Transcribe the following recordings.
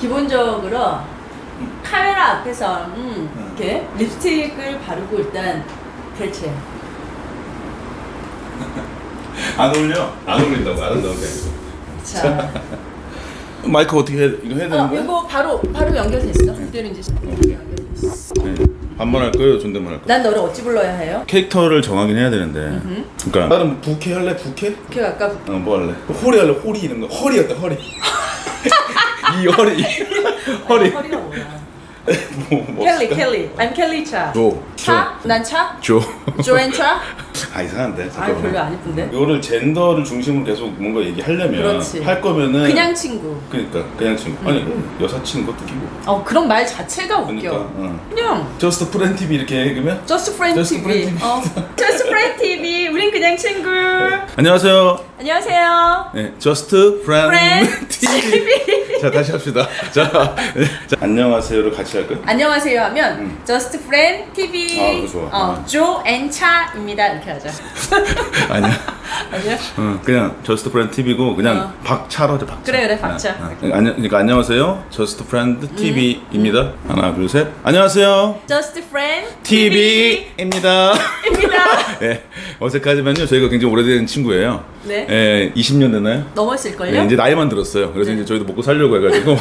기본적으로 카메라 앞에서 이렇게 립스틱을 바르고 일단 대체. 안 어울려? 안 어울린다고 안 한다고. 자, 마이크 어떻게 이거 해야 되는 거야? 이거 바로 연결됐어. 그대로 이제 연결됐어. 네. 반말할 거예요? 존댓말 할 거예요? 난 너를 어찌 불러야 해요? 캐릭터를 정하긴 해야 되는데. 그러니까 나는 부캐 할래? 부캐? 걔 아까 뭐 할래? 호리 할래? 호리 이런 거. 허리 어때? 허리. 이 허리. 허리. 허리가 뭐야? 뭐 켈리. I'm 켈리 차. 조. 차? 난 차? 조. 조앤 차? 아 이상한데. 아 잠깐만. 별로 안 이쁜데? 이거를 젠더를 중심으로 계속 뭔가 얘기하려면 그렇지. 할 거면은 그냥 친구. 그러니까 그냥 친구. 아니 여사친 것도 끼고. 그런 말 자체가 웃겨. 그러니까. 그냥 저스트 프렌 TV 이렇게 읽으면 Just Friend Just TV. Friend Just Friend TV. 우린 그냥 친구. 안녕하세요. 안녕하세요. 네, 저스트 프렌 Friend TV. 자 다시 합시다. 자, 네. 자 안녕하세요를 같이 할까요? 안녕하세요 하면 Just Friend TV. 아, 그거 좋아. 조앤 차입니다. 이렇게 하자. 아니야. 아니야? 그냥 저스트 프렌드 TV고 그냥 박차로 하자. 박차. 그래, 박차. 그러니까 안녕하세요. 저스트 프렌드 TV입니다. 하나 둘 셋. 안녕하세요. Just Friend TV입니다. 입니다. 네, 어색하지만요. 저희가 굉장히 오래된 친구예요. 네. 네, 20년 됐나요? 넘었을걸요? 네, 이제 나이만 들었어요. 그래서 네. 이제 저희도 먹고 살려고 해가지고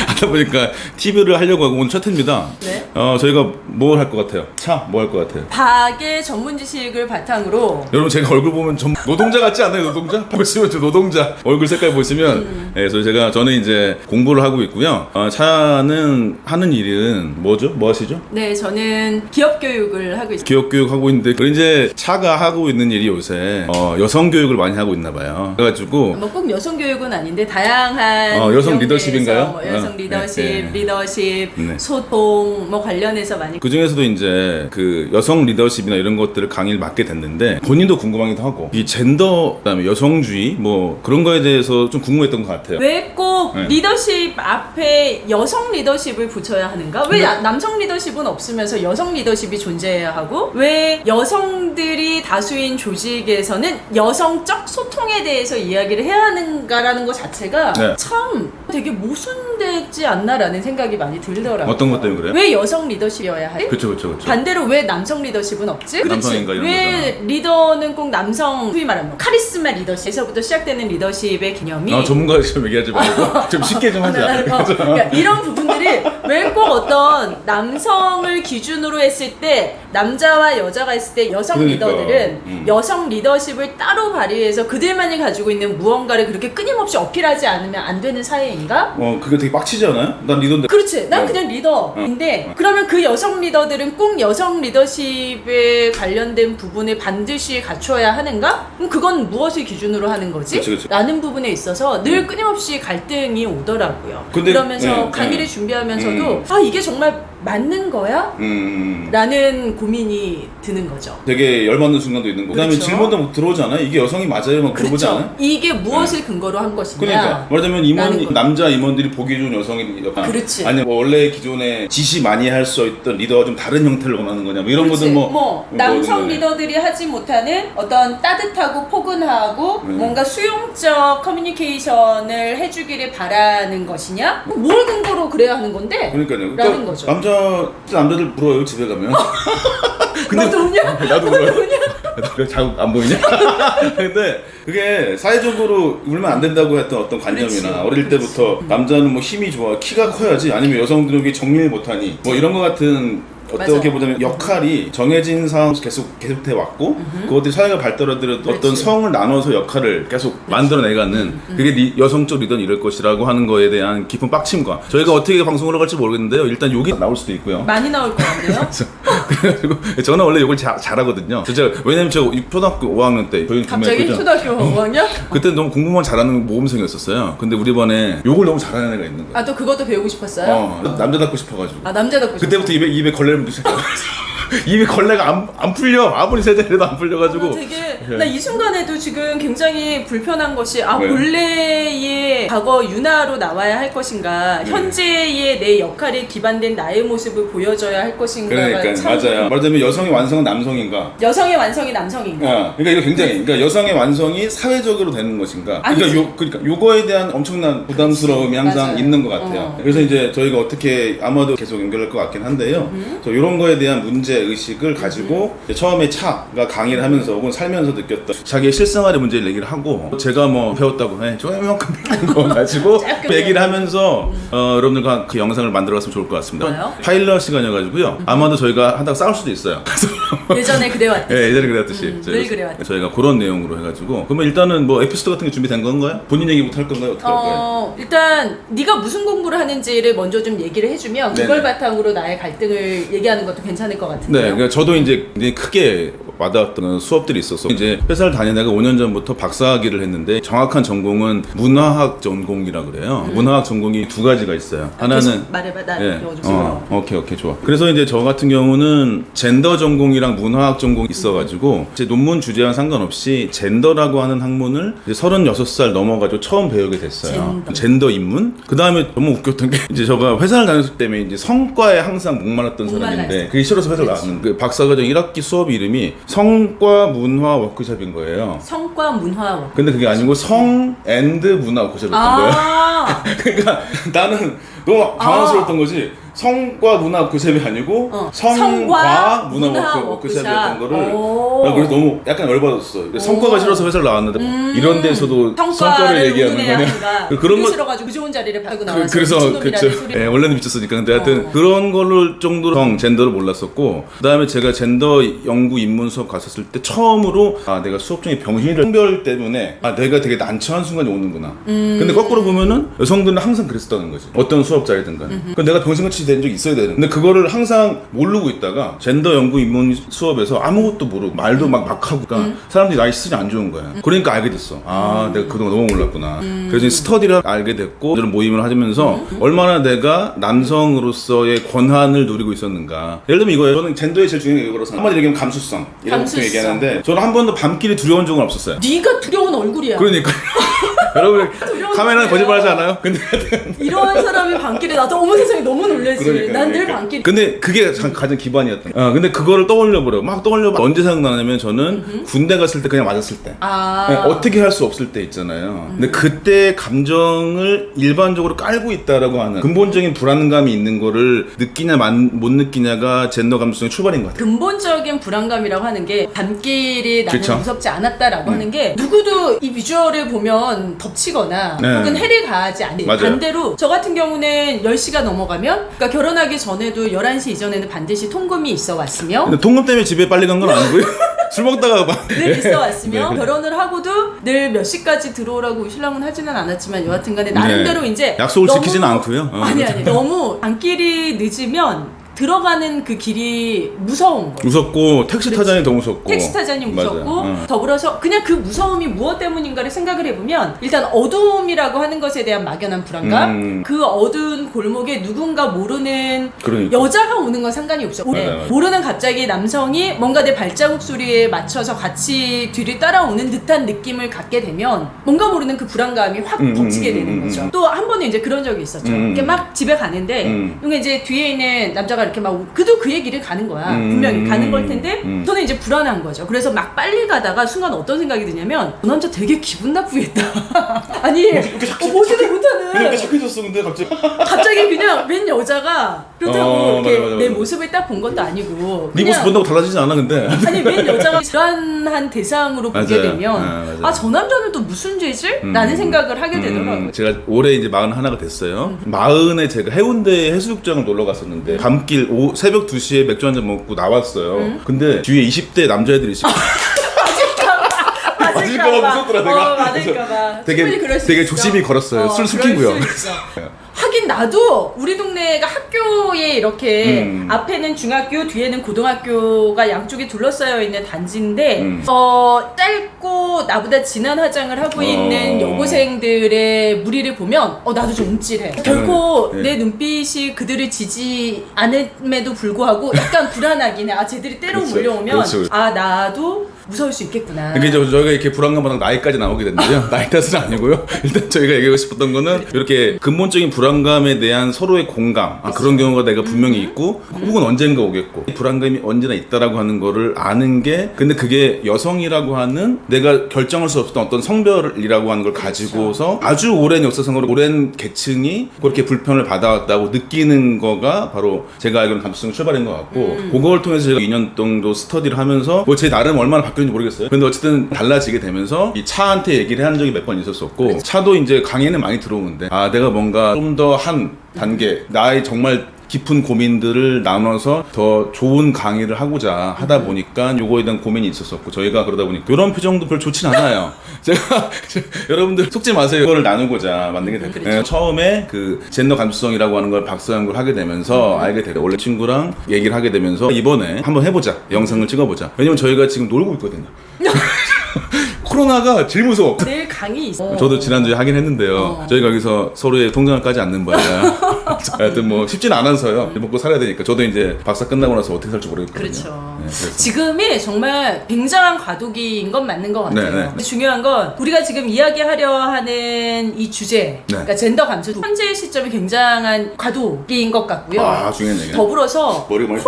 하다 보니까 TV를 하려고 하고 오늘 첫 회입니다. 네. 저희가 뭘 할 것 같아요? 차 뭐 할 것 같아요? 박의 전문 지식을 바탕으로 여러분 제가 얼굴 보면 좀 노동자 같지 않나요? 노동자? 보시면 저 노동자 얼굴 색깔 보시면 그래서 저는 이제 공부를 하고 있고요. 차는 하는 일은 뭐죠? 뭐 하시죠? 네, 저는 기업 교육을 하고 있습니다. 기업 교육 하고 있는데 그리고 이제 차가 하고 있는 일이 요새 여성 교육을 많이 하고 있나 봐요. 그래가지고 뭐 꼭 여성 교육은 아닌데 다양한 여성 영역에서 리더십인가요? 뭐 여성 리더십, 네. 리더십, 네. 소통 뭐 관련해서 많이 그 중에서도 이제 그 여성 리더십이나 이런 것들을 강의를 맡게 됐는데 본인도 궁금하기도 하고 이 젠더 그다음에 여성주의 뭐 그런 거에 대해서 좀 궁금했던 것 같아요. 왜 꼭 네. 리더십 앞에 여성 리더십을 붙여야 하는가? 왜 남성 리더십은 없으면서 여성 리더십이 존재해야 하고 왜 여성들이 다수인 조직에서는 여성적 소통에 대해서 이야기를 해야 하는가라는 것 자체가 네. 참 되게 모순되지 않나라는 생각이 많이 들더라고요. 어떤 것 때문에 그래요? 왜 여성 리더십이어야 하지? 그렇죠. 반대로 왜 남성 리더십은 없지? 남성인가 이런 왜 리더는 꼭 남성 소위 말하면 뭐 카리스마 리더십에서부터 시작되는 리더십의 개념이 전문가 좀 얘기하지 말고 좀 쉽게 좀 하자. 그러니까 이런 부분들이 왜 꼭 어떤 남성을 기준으로 했을 때 남자와 여자가 했을 때 여성 그러니까, 리더들은 여성 리더십을 따로 발휘해서 그들만이 가지고 있는 무언가를 그렇게 끊임없이 어필하지 않으면 안 되는 사회인가? 그게 되게 빡치지 않아요? 난 리더인데. 그렇지. 난 그냥 리더인데 그러면 그 여성 리더들은 꼭 여성 리더십에 관련된 부분을 반드시 갖춰야 하는가? 그럼 그건 무엇을 기준으로 하는 거지? 그치. 라는 부분에 있어서 늘 끊임없이 갈등이 오더라고요. 근데, 그러면서 네, 강의를 네. 준비하면서도 아 이게 정말 맞는 거야? 라는 고민이 드는 거죠. 되게 열받는 순간도 있는 거고. 그다음에 그렇죠. 질문도 막 들어오지 않아요? 이게 여성이 맞아요? 막 물어보지 그렇죠. 않아요? 이게 무엇을 근거로 한 것이냐? 그러니까 말하자면 라는 거. 남자 임원들이 보기 좋은 여성이 그렇지. 아니 뭐 원래 기존에 지시 많이 할 수 있던 리더가 좀 다른 형태를 원하는 거냐 뭐 이런 그렇지. 것들 뭐 남성 뭐, 리더들이 하지 못하는 어떤 따뜻하고 포근하고 뭔가 수용적 커뮤니케이션을 해주기를 바라는 것이냐? 뭘 근거로 그래야 하는 건데? 그러니까요. 라는 거죠. 남자들 물어요 집에 가면. 너도 웃냐? 나도 울어요. 왜 자국 안 보이냐? 근데 그게 사회적으로 울면 안 된다고 했던 어떤 관념이나 그렇지. 어릴 때부터 남자는 뭐 힘이 좋아 키가 커야지 아니면 여성들에게 정리를 못하니 뭐 이런 거 같은 어떻게 맞아. 보자면 역할이 정해진 상황에서 계속돼 왔고 그것들이 사회가 발달하더라도 어떤 그렇지. 성을 나눠서 역할을 계속 만들어내가는 그게 여성적 리더는 이럴 것이라고 하는 거에 대한 깊은 빡침과 저희가 어떻게 방송을 할지 모르겠는데요. 일단 욕이 나올 수도 있고요. 많이 나올 것 같네요. 그래가지고 저는 원래 욕을 잘하거든요. 왜냐면 제가 초등학교 5학년 때 저희 갑자기 초등학교 5학년? 그때 너무 공부만 잘하는 모범생이었었어요. 근데 우리 반에 욕을 너무 잘하는 애가 있는 거야. 아 또 그것도 배우고 싶었어요? 남자답고 싶어가지고. 아 남자답고 그때부터 싶었어요. 입에 걸레를 그 새끼야. 입이 걸레가 안 풀려. 아무리 세제해도 안 풀려가지고. 나 이 순간에도 지금 굉장히 불편한 것이 네. 본래의 과거 윤화로 나와야 할 것인가, 현재의 내 역할에 기반된 나의 모습을 보여줘야 할 것인가가 그러니까 참 맞아요. 말하자면 여성의 완성은 남성인가? 여성의 완성이 남성인가? 그러니까 이거 굉장히 그러니까 여성의 완성이 사회적으로 되는 것인가? 그러니까 요거에 대한 엄청난 부담스러움이 항상 맞아요. 있는 것 같아요. 그래서 이제 저희가 어떻게 아마도 계속 연결할 것 같긴 한데요. 이런 거에 대한 문제 의식을 가지고 이제 처음에 차가 강의를 하면서 혹은 살면서 느꼈던 자기의 실생활의 문제를 얘기를 하고 제가 뭐 배웠다고 조금만큼 배운 거 가지고 얘기를 하면서 여러분들과 그 영상을 만들어갔으면 좋을 것 같습니다. 뭐요? 파일럿 시간이어가지고요. 아마도 저희가 하다가 싸울 수도 있어요. 예전에 그래왔듯이. 네, 예전에 그랬듯이 늘 그래왔듯이. 저희가 그런 내용으로 해가지고 그러면 일단은 뭐 에피소드 같은 게 준비된 건가요? 본인 얘기부터 할 건가요? 어떻게 할까요? 일단 네가 무슨 공부를 하는지를 먼저 좀 얘기를 해주면 그걸 바탕으로 나의 갈등을 얘기하는 것도 괜찮을 것 같은데요. 네, 그러니까 저도 이제 크게 와닿았던 수업들이 있어서 이제 회사를 다니다가 5년 전부터 박사학위를 했는데 정확한 전공은 문화학 전공이라 그래요. 문화학 전공이 두 가지가 있어요. 하나는 말해봐, 나 네. 영어 좀 쓰고. 오케이 좋아. 그래서 이제 저 같은 경우는 젠더 전공이랑 문화학 전공이 있어가지고 제 논문 주제와 상관없이 젠더라고 하는 학문을 이제 36살 넘어가지고 처음 배우게 됐어요. 젠더 인문. 그 다음에 너무 웃겼던 게 이제 제가 회사를 다녔을 때문에 이제 성과에 항상 목말랐던 사람인데 그게 싫어서 회사를 나왔는데 그 박사과정 1학기 수업 이름이 성과 문화 워크숍인 거예요. 성과 문화 워크숍. 근데 그게 아니고 성 앤드 문화 워크숍이었던 거예요. 그러니까 나는 너무 당황스러웠던 거지. 성과 문화 워크숍이 아니고 성과 문화 워크숍이었던 거를 나 그래서 너무 약간 열받았어. 성과가 싫어서 회사를 나왔는데 이런 데서도 성과를 얘기하는 거냐. 그런 거 싫어가지고 그 좋은 자리를 팔고 나와서 그래서 그쵸. 네, 원래는 미쳤으니까. 근데 하여튼 그런 걸로 정도로 젠더를 몰랐었고 그다음에 제가 젠더 연구 입문 수업 갔었을 때 처음으로 내가 수업 중에 병신이를 성별 때문에 내가 되게 난처한 순간이 오는구나. 근데 거꾸로 보면은 여성들은 항상 그랬었다는 거지. 어떤 수업자이든 간에. 그러니까 내가 병신같이 된 적이 있어야 되는. 근데 그거를 항상 모르고 있다가 젠더 연구 입문 수업에서 아무것도 모르고 말도 막 하고 그러니까 사람들이 나의 시선이 안 좋은 거야. 그러니까 알게 됐어. 내가 그동안 너무 몰랐구나. 그래서 스터디를 알게 됐고 이런 모임을 하면서 얼마나 내가 남성으로서의 권한을 누리고 있었는가. 예를 들면 이거예요. 저는 젠더의 제일 중요한 게 이거라서 한마디로 얘기하면 감수성 이라고 보통 얘기하는데 저는 한 번도 밤길이 두려운 적은 없었어요. 네가 두려운 얼굴이야. 그러니까 여러분 카메라는 거짓말하지 않아요? 근데 이런 사람이 밤길에 나도 어머 세상에 너무 놀라지. 난 늘 그러니까. 밤길. 근데 그게 가장 기반이었던 거야. 근데 그거를 떠올려보려. 막 떠올려봐. 언제 생각나냐면 저는 군대 갔을 때 그냥 맞았을 때. 어떻게 할 수 없을 때 있잖아요. 근데 그때 감정을 일반적으로 깔고 있다라고 하는 근본적인 불안감이 있는 거를 느끼냐 못 느끼냐가 젠더 감수성의 출발인 것 같아요. 근본적인 불안감이라고 하는 게 밤길이 나는 그쵸? 무섭지 않았다라고 하는 게 누구도 이 비주얼을 보면 덮치거나 혹은 해를 가하지 않아요. 맞아요. 반대로 저 같은 경우는 10시가 넘어가면 그러니까 결혼하기 전에도 11시 이전에는 반드시 통금이 있어 왔으며 근데 통금 때문에 집에 빨리 간 건 아니고요. 술 먹다가 막 늘 있어 왔으며 네. 결혼을 하고도 늘 몇 시까지 들어오라고 신랑은 하지는 않았지만 여하튼 간에 나름대로 이제 약속을 너무 지키지는 않고요. 아니 너무 밤길이 늦으면 들어가는 그 길이 무서운 거예요. 무섭고 택시 타자니 더 무섭고 택시 타자니 무섭고 맞아요. 더불어서 그냥 그 무서움이 무엇 때문인가를 생각을 해보면 일단 어두움이라고 하는 것에 대한 막연한 불안감 그 어두운 골목에 누군가 모르는 그러니까. 여자가 오는 건 상관이 없어. 맞아요. 모르는 갑자기 남성이 뭔가 내 발자국 소리에 맞춰서 같이 뒤를 따라오는 듯한 느낌을 갖게 되면 뭔가 모르는 그 불안감이 확 덮치게 되는 거죠. 또 한 번은 이제 그런 적이 있었죠. 이렇게 막 집에 가는데 이게 이제 뒤에 있는 남자가 이렇게 막 그도 그의 길을 가는 거야. 분명히 가는 걸 텐데 저는 이제 불안한 거죠. 그래서 막 빨리 가다가 순간 어떤 생각이 드냐면 저 남자 되게 기분 나쁘겠다. 아니 보지도 못하는 그러니까 착해졌어 근데 갑자기 그냥 웬 여자가 그렇다고 이렇게 맞아. 내 모습을 딱 본 것도 아니고 네 모습 본다고 달라지지 않아 근데 아니 웬 여자가 불안한 대상으로 보게 맞아요. 되면 맞아요. 저 남자는 또 무슨 죄지? 라는 생각을 하게 되더라고요. 제가 올해 이제 41가 됐어요. 40에 제가 해운대 해수욕장을 놀러 갔었는데 밤길 새벽 2시에 맥주 한잔 먹고 나왔어요. 근데 뒤에 20대 남자애들이 있어. 맞을까봐 무섭더라 내가. 맞을까봐. 되게 조심히 걸었어요. 술 숨기고요. 하긴 나도 우리 동네가 학교에 이렇게 앞에는 중학교, 뒤에는 고등학교가 양쪽에 둘러싸여 있는 단지인데 짧고 나보다 진한 화장을 하고 있는 여고생들의 무리를 보면 나도 좀 움찔해. 결코 네. 내 눈빛이 그들을 지지 않음에도 불구하고 약간 불안하긴 해. 아, 쟤들이 때로 그렇죠. 몰려오면 그렇죠. 아, 나도 무서울 수 있겠구나. 그러니까 이제 저희가 이렇게 불안감보다 나이까지 나오게 됐는데요. 나이 탓은 아니고요. 일단 저희가 얘기하고 싶었던 거는 이렇게 근본적인 불안감에 대한 서로의 공감, 그런 경우가 내가 분명히 있고 혹은 언젠가 오겠고 불안감이 언제나 있다라고 하는 거를 아는 게, 근데 그게 여성이라고 하는 내가 결정할 수 없었던 어떤 성별이라고 하는 걸 가지고서 아주 오랜 역사상으로 오랜 계층이 그렇게 불편을 받아왔다고 느끼는 거가 바로 제가 알기로는 감수성 출발인 것 같고, 그걸 통해서 제가 2년 정도 스터디를 하면서 뭐 제 나름 얼마나 바뀌었는지 모르겠어요. 근데 어쨌든 달라지게 되면서 이 차한테 얘기를 한 적이 몇 번 있었었고, 차도 이제 강의는 많이 들어오는데 내가 뭔가 좀 더 한 단계 나의 정말 깊은 고민들을 나눠서 더 좋은 강의를 하고자 하다 보니까 요거에 대한 고민이 있었었고, 저희가 그러다 보니까 이런 표정도 별로 좋진 않아요. 제가 여러분들 속지 마세요. 이거를 나누고자 만든 게 됐거든요. 그렇죠. 처음에 그 젠더 감수성이라고 하는 걸 박사연구를 하게 되면서 알게 되고, 원래 친구랑 얘기를 하게 되면서 이번에 한번 해보자, 영상을 찍어보자. 왜냐면 저희가 지금 놀고 있거든요. 코로나가 제일 무서워. 내일 강의 있어. 저도 지난주에 하긴 했는데요. 저희가 여기서 서로의 통장을 까지 않는 바야. 하여튼 뭐 쉽진 않아서요. 먹고 살아야 되니까. 저도 이제 박사 끝나고 나서 어떻게 살지 모르겠거든요. 그렇죠. 네, 그래서. 지금이 정말 굉장한 과도기인 건 맞는 것 같아요. 네, 네. 근데 중요한 건 우리가 지금 이야기하려 하는 이 주제, 그러니까 젠더 감수, 현재 시점이 굉장한 과도기인 것 같고요. 중요한 얘기네. 더불어서 머리가 많이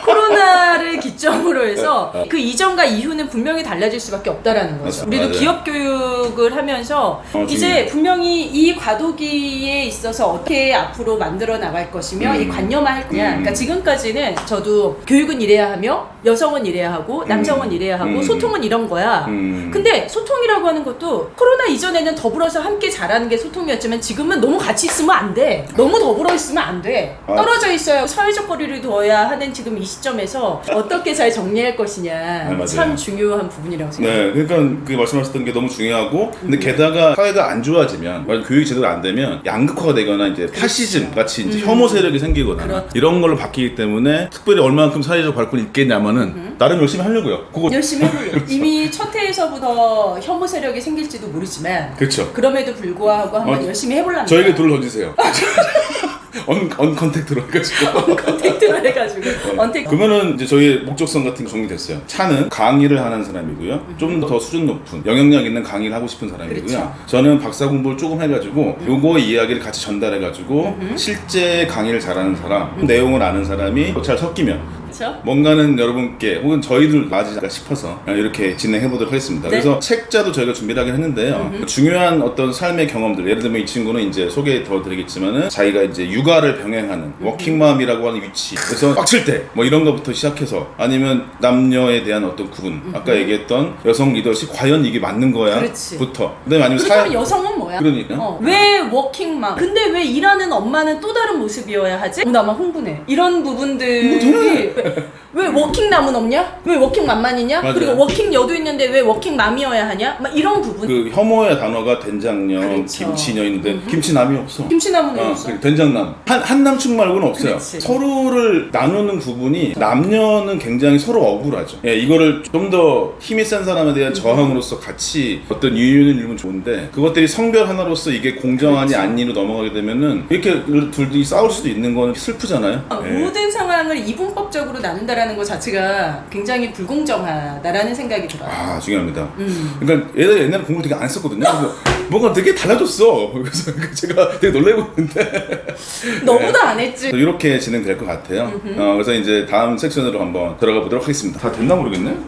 코로나를 기점으로 해서 그 이전과 이후는 분명히 달라질 수밖에 없다라는 거죠. 맞아, 우리도 맞아요. 기업 교육을 하면서 이제 중요해. 분명히 이 과도기에 있어서 어떻게 앞으로 만들어 나갈 것이며 이 관념화할 거냐. 그러니까 지금까지는 저도 교육은 이래야 하며 여성은 이래야 하고 남성은 이래야 하고 소통은 이런 거야. 근데 소통이라고 하는 것도 코로나 이전에는 더불어서 함께 자라는 게 소통이었지만 지금은 너무 같이 있으면 안 돼. 너무 더불어 있으면 안 돼. 떨어져 있어야 사회적 거리를 두어야 하는 지금 이 시점에서 어떻게 잘 정리할 것이냐. 맞아요. 참 중요한 부분이라고 생각해요. 네, 그러니까 그 말씀하셨던 게 너무 중요하고, 근데 게다가 사회가 안 좋아지면, 교육이 제대로 안 되면 양극화가 되거나 이제 파시즘 같이 이제 혐오 세력이 생기거나 그렇죠. 이런 걸로 바뀌기 때문에 특별히 얼마만큼 사회적 발권이 있겠냐면은 나름 열심히 하려고요. 그거 열심히 해보려고. 이미 첫 해에서부터 혐오 세력이 생길지도 모르지만 그렇죠. 그럼에도 불구하고 한번 열심히 해보려면 저에게 돌을 던지세요. 언컨택트로 해가지고. 컨택트를 해가지고 언택. 그러면은 이제 저희 목적성 같은 게 정리됐어요. 차는 강의를 하는 사람이고요. 좀 더 수준 높은 영향력 있는 강의를 하고 싶은 사람이고요. 그렇죠. 저는 박사 공부를 조금 해가지고 요거의 이야기를 같이 전달해가지고 실제 강의를 잘하는 사람, 내용을 아는 사람이 잘 섞이면 그렇죠? 뭔가는 여러분께 혹은 저희들 맞을까 싶어서 이렇게 진행해보도록 하겠습니다. 네. 그래서 책자도 저희가 준비를 하긴 했는데요. 중요한 어떤 삶의 경험들, 예를 들면 이 친구는 이제 소개 더 드리겠지만은 자기가 이제 육아를 병행하는 워킹맘이라고 하는 위치, 그래서 빡칠 때 뭐 이런 것부터 시작해서 아니면 남녀에 대한 어떤 구분, 아까 얘기했던 여성 리더십 과연 이게 맞는 거야? 그렇지. 부터 그다음에 아니면 그렇다면 여성은 뭐야? 그러니까. 왜 워킹맘? 근데 왜 일하는 엄마는 또 다른 모습이어야 하지? 나만 흥분해. 이런 부분들이 왜 워킹남은 없냐? 왜 워킹맘만이냐? 맞아요. 그리고 워킹 여도 있는데 왜 워킹맘이어야 하냐? 막 이런 부분. 그 혐오의 단어가 된장녀, 그렇죠. 김치녀 있는데 김치남이 없어. 김치남은 없어. 그리고 된장남. 한남충 말고는 없어요. 그렇지. 서로를 나누는 부분이 남녀는 굉장히 서로 억울하죠. 예, 이거를 좀 더 힘이 센 사람에 대한 저항으로서 같이 어떤 유인을 일면 좋은데, 그것들이 성별 하나로서 이게 공정하니 아니로 넘어가게 되면은 이렇게 둘이 싸울 수도 있는 건 슬프잖아요. 예. 모든 상황을 이분법적으로 나눈다라는 것 자체가 굉장히 불공정하다라는 생각이 들어요. 중요합니다. 그러니까 옛날에 공부를 되게 안 했었거든요. 그래서 뭔가 되게 달라졌어. 그래서 제가 되게 놀래고 있는데 너무도 안 했지. 이렇게 진행될 것 같아요. 그래서 이제 다음 섹션으로 한번 들어가 보도록 하겠습니다. 다 됐나 모르겠네.